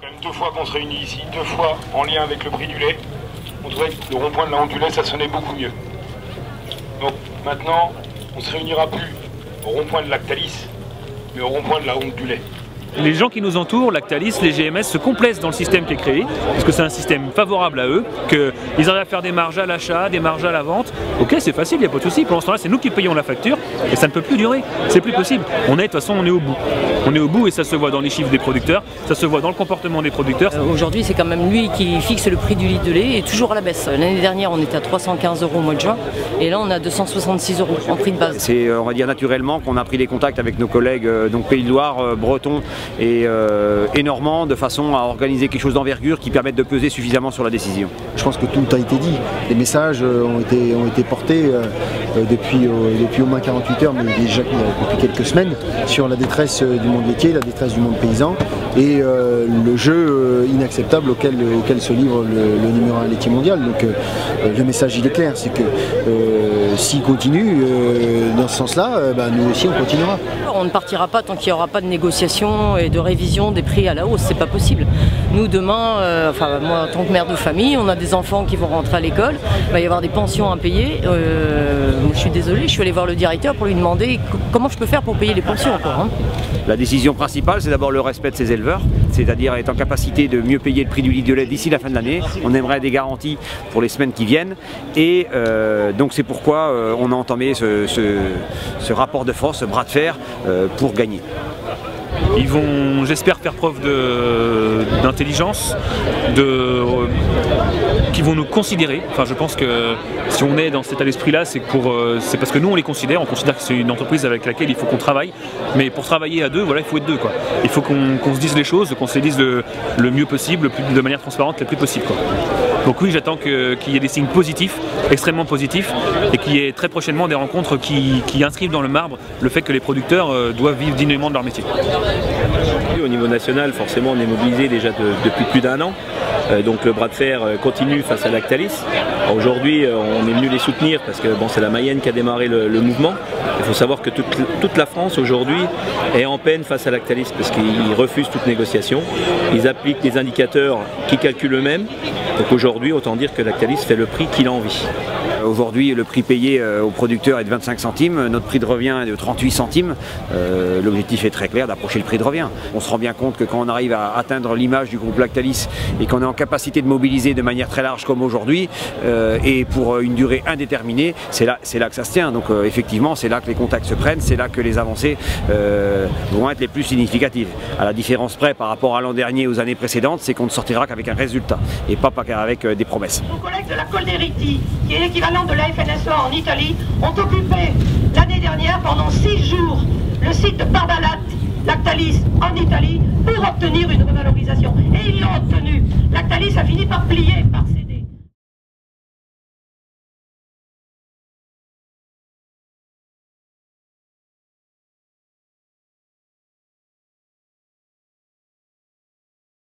Même 2 fois qu'on se réunit ici, 2 fois en lien avec le prix du lait, on trouvait que le rond-point de la honte du lait, ça sonnait beaucoup mieux. Donc maintenant, on ne se réunira plus au rond-point de Lactalis, mais au rond-point de la honte du lait. Les gens qui nous entourent, Lactalis, les GMS, se complaisent dans le système qui est créé, parce que c'est un système favorable à eux, qu'ils arrivent à faire des marges à l'achat, des marges à la vente. Ok, c'est facile, il n'y a pas de souci. Pour l'instant, là, c'est nous qui payons la facture, et ça ne peut plus durer. C'est plus possible. De toute façon, on est au bout. On est au bout, et ça se voit dans les chiffres des producteurs, ça se voit dans le comportement des producteurs. Aujourd'hui, c'est quand même lui qui fixe le prix du litre de lait, et toujours à la baisse. L'année dernière, on était à 315 € au mois de juin, et là, on a 266 € en prix de base. C'est, on va dire, naturellement qu'on a pris des contacts avec nos collègues, donc Pays de Loire, Bretons et normands, de façon à organiser quelque chose d'envergure qui permette de peser suffisamment sur la décision. Je pense que tout a été dit. Les messages ont été portés depuis au moins 48 heures, mais déjà depuis quelques semaines, sur la détresse du monde laitier, la détresse du monde paysan et le jeu inacceptable auquel se livre le numéro 1 laitier mondial. Donc le message il est clair, c'est que s'il continue dans ce sens-là, nous aussi on continuera. On ne partira pas tant qu'il n'y aura pas de négociation et de révision des prix à la hausse, c'est pas possible. Nous demain, moi en tant que mère de famille, on a des enfants qui vont rentrer à l'école, il va y avoir des pensions à payer. Je suis désolée, je suis allée voir le directeur pour lui demander comment je peux faire pour payer les pensions encore. La décision principale, c'est d'abord le respect de ces éleveurs, c'est-à-dire être en capacité de mieux payer le prix du litre de lait d'ici la fin de l'année. On aimerait des garanties pour les semaines qui viennent et donc c'est pourquoi on a entamé ce rapport de force, ce bras de fer pour gagner. Ils vont, j'espère, faire preuve d'intelligence, qui vont nous considérer. Enfin, je pense que si on est dans cet état d'esprit-là, c'est parce que nous on les considère. On considère que c'est une entreprise avec laquelle il faut qu'on travaille. Mais pour travailler à deux, voilà, il faut être deux, quoi. Il faut qu'on se dise les choses, qu'on se les dise le mieux possible, de manière transparente, le plus possible, quoi. Donc oui, j'attends qu'il y ait des signes positifs, extrêmement positifs, et qu'il y ait très prochainement des rencontres qui inscrivent dans le marbre le fait que les producteurs doivent vivre dignement de leur métier. Au niveau national, forcément, on est mobilisé déjà depuis plus d'1 an. Donc le bras de fer continue face à Lactalis. Aujourd'hui, on est venu les soutenir parce que c'est la Mayenne qui a démarré le mouvement. Il faut savoir que toute la France aujourd'hui est en peine face à Lactalis parce qu'ils refusent toute négociation. Ils appliquent des indicateurs qui calculent eux-mêmes. Donc aujourd'hui, autant dire que Lactalis fait le prix qu'il a envie. Aujourd'hui, le prix payé au producteur est de 25 centimes, notre prix de revient est de 38 centimes. L'objectif est très clair d'approcher le prix de revient. On se rend bien compte que quand on arrive à atteindre l'image du groupe Lactalis et qu'on est en capacité de mobiliser de manière très large comme aujourd'hui et pour une durée indéterminée, c'est là que ça se tient. Donc effectivement, c'est là que les contacts se prennent, c'est là que les avancées vont être les plus significatives. À la différence près par rapport à l'an dernier et aux années précédentes, c'est qu'on ne sortira qu'avec un résultat et pas avec des promesses. Nos collègues de la Coldiretti, qui est l'équivalent de la FNSEA en Italie, ont occupé l'année dernière pendant 6 jours le site de Pardalat, Lactalis en Italie, pour obtenir une revalorisation. Et ils l'ont obtenu. Lactalis a fini par plier par ses